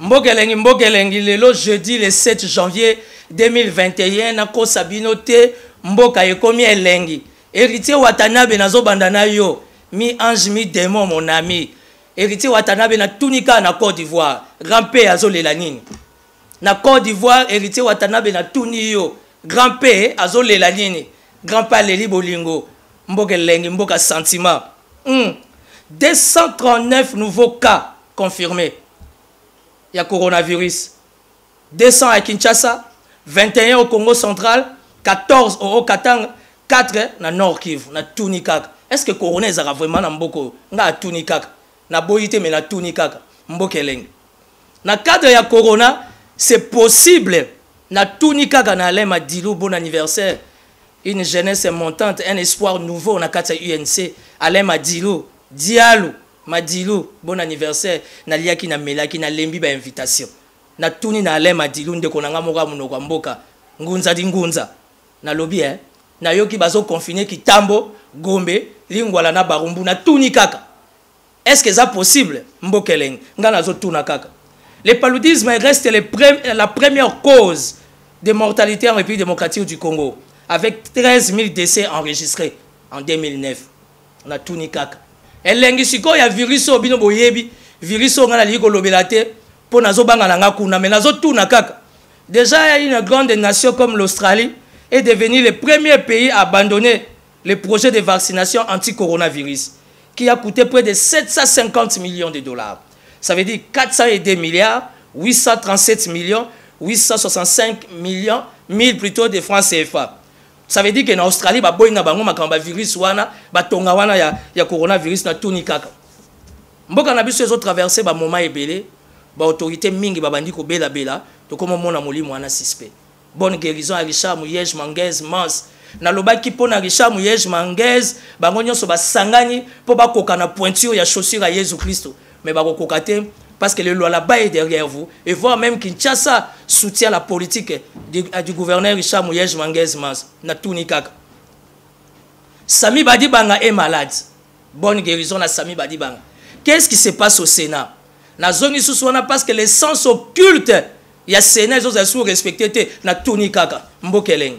Mbokelengi, le jeudi le 7 janvier 2021, nako sabinote, mboka yekomi elengi. Héritier Watanabe nazo bandana yo, mi ange mi démon mon ami. Héritier Watanabe na tunika na Côte d'Ivoire, grand-père azo lelanini. Na Côte d'Ivoire, héritier Watanabe na tuni yo, grand-père azo lelanini. Grand-père Leli Bolingo, Mbokelengi, mboka sentiment. 239 nouveaux cas confirmés. Il y a coronavirus. 200 à Kinshasa, 21 au Congo central, 14 au Katanga, 4 na Nord Kivu, na Tunikak. Est-ce que corona est vraiment na mboko? Na Tunikak. Na boyite mais na Tunikak. Mbokeleng. Na cadre ya corona, c'est possible. Na Tunikak na lema dilou bon anniversaire. Une jeunesse montante, un espoir nouveau na kata UNC. Alema dilou, dialou. Madilou, bon anniversaire. Na liaki na melaki na lembi ba invitation. Na tuni na ale Madilou ndeko na ngamoka munoko mboka. Ngunza di ngunza. Na lobi na yoki bazo confiné Kitambo, Gombe, Lingwala na Barumbu na tuni kaka. Est-ce que ça possible? Mbokeleng. Ngana zo tuna kaka. Le paludisme reste la première cause de mortalité en République démocratique du Congo, avec 13 000 décès enregistrés en 2009. On a tuni kaka. Elengi siko ya virus obino boyebi virus ngana liko lobelate po nazo banga nanga kuna mais nazo tuna kaka. Déjà une grande nation comme l'Australie est devenue le premier pays à abandonner le projet de vaccination anti-coronavirus qui a coûté près de 750 millions de dollars. Ça veut dire 402 milliards 837 millions 865 millions 1000 plutôt de francs CFA. Ça veut dire que en Australie, ba boy na bango makamba virus wana, ba tonga wana ya coronavirus na tuni kaka. Mboka na biso ezo traverser ba moment ebele, ba autorité mingi ba bandi ko bela to komo mona molimo wana suspect. Bonne guérison à Richard Mouyej Manguez Mans. Na lobaki pona Richard Mouyej Manguez, bango nyonso ba sangani po ba koka na pointure ya chaussure à Jésus Christ. Mais ba koka te parce que le loi là-bas est derrière vous. Et voir même Kinshasa soutient la politique du gouverneur Richard Mouyej Manguez Mans. Na tuni kaka. Sami Badibanga est malade. Bonne guérison à Sami Badibanga. Qu'est-ce qui se passe au Sénat? Na zone souswana parce que les sens occultes, il y a Sénat, ils ont sous respecté na tuni kaka. Mbokeleng.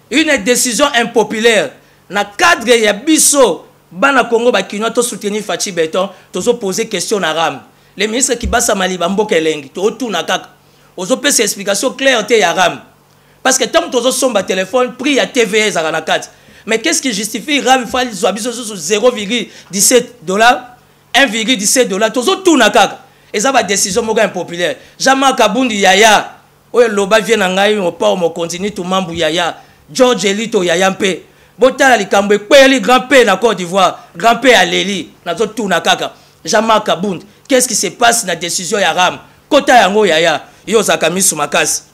Une décision impopulaire. Na cadre ya biso, bana Congo bakino to soutenir Fachi Beton, to poser question à Ram. Les ministres qui bassent à Maliba Mbokeleng, to tourna kaka. Ozo peut ces explications claires te ya Ram. Parce que tant que tu sommes à téléphone, prix à TVS à Ranakat. Mais qu'est-ce qui justifie Ram Fall sur 0,17 dollars, 1,17 dollars, tu tout nakak. Et ça va décision moga impopulaire. Jamais Kabundi Yaya, ou Loba vient en gagne au port, on continue tout mambu Yaya, George Elito Yaya Mpe, Botala Likambe, Kweli grand-père na Côte d'Ivoire, grand-père à Leli, na tout nakaka. Jamais Kabundi. Qu'est-ce qui se passe dans la décision ya Ram? Kota yango Yaya, yo zakami sumakas.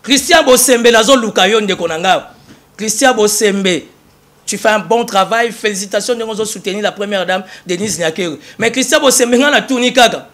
Christian Bosembe nazo lukayo ndeko nanga. Christian Bosembe, tu fais un bon travail. Félicitations de nous soutenir la première dame Denise Nyakeru. Mais Christian Bosembe ngana tuni kaka.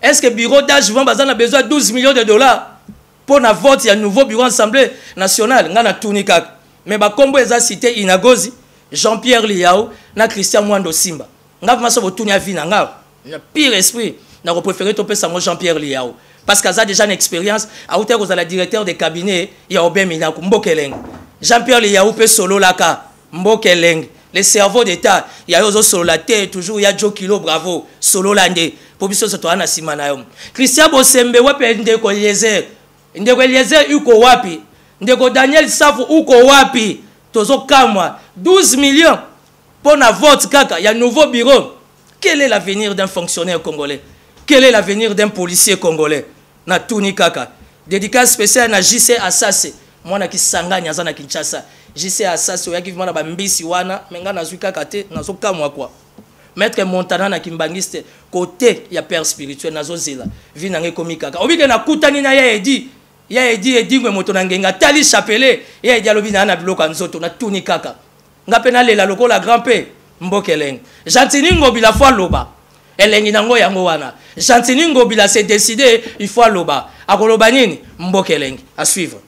Est-ce que le bureau d'âge a besoin de 12 millions de dollars pour na vote, il y a un nouveau bureau Assemblée nationale ngana tuni kaka. Mais ba kombo eza cité Inagozi, Jean-Pierre Liao na Christian Mwando Simba. Nga vama so tuni avina nga. Le pire esprit, n'a préféré toper ça Jean-Pierre Liao. Parce qu'il a déjà une expérience, à hauteur aux la directeur des cabinets, il y a Obé Minakou, Mbokeleng. Jean-Pierre Liao peut solo laka, Mbokeleng. Les cerveaux d'État, il y a aussi solo la tête, toujours il y a Joe Kilo, bravo, solo landé. Pour biso se toana Simanayom. Christian Bosembe, wapi Ndeko Eliezer. Ndeko Eliezer, uko wapi. Ndeko Daniel Safo, uko wapi. Tozo kamwa. 12 millions pour na vote kaka, il y a un nouveau bureau. Quel est l'avenir d'un fonctionnaire congolais? Quel est l'avenir d'un policier congolais? Na tuni kaka. Dédicace spéciale na JC Assase. Moi na kisangani azana Kinshasa. JC Assase oyaki vimana ba mbisi wana menga na zuka kate na zoka mwa kwa. Maître Montana na kimbangiste côté ya père spirituel na zozela. Vina nge komikaka. Obike na kutani na ya edi. Ya edi ngwe moto na ngenga tali chapelé. Ya edi alobi na biloko nzoto na tuni kaka. Ngapena lela lokola grand-père Mbokeleng. Jantini ngobila fois loba. Elengi nango yango wana. Jantini ngobila s'est décidé il faut loba. Akoloba nini Mbokeleng. À suivre.